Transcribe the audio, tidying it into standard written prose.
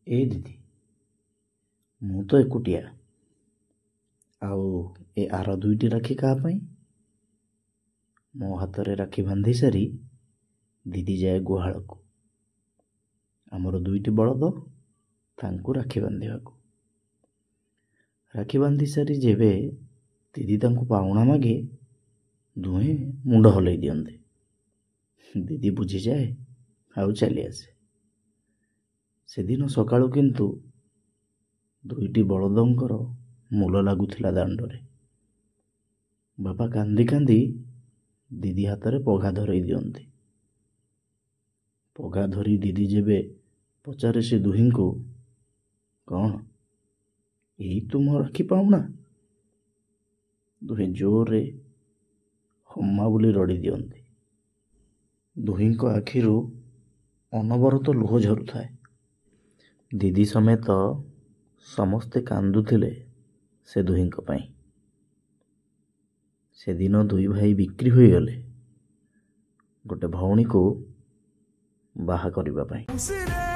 ए दीदी मु तो एकुटिया आउ ए आर दुईटी राखी क्या मो हाथ में राखी बांधी सारी दीदी जाए गुहाल को आमर दुईटी बलद तांकु राखी बांधा राखी बांधी सारी जेबे दीदी तांकु पाउना मागे दुहे मुंड हलई दियंते दीदी बुझी जाए आउ चली आसे से दिन सकाळु किंतु दुईटी बलदंकर मूल लगुला दांडरे बापा कांदी कांदी दीदी हाथ में पघा धरई दियंती पघा धरी दीदी जेबे पचारे से दुही को कौन यही तुम राखी पाऊना दुहे जोर रे हम्मा बोली रड़ी दियंती दुही आखिरु अनबरत लुह झरु थाए दीदी समेत समस्ते कांदुथिले से दुही पाई से दिन दुई भाई बिक्री हो गले गोटे भौणी को बाहा करने।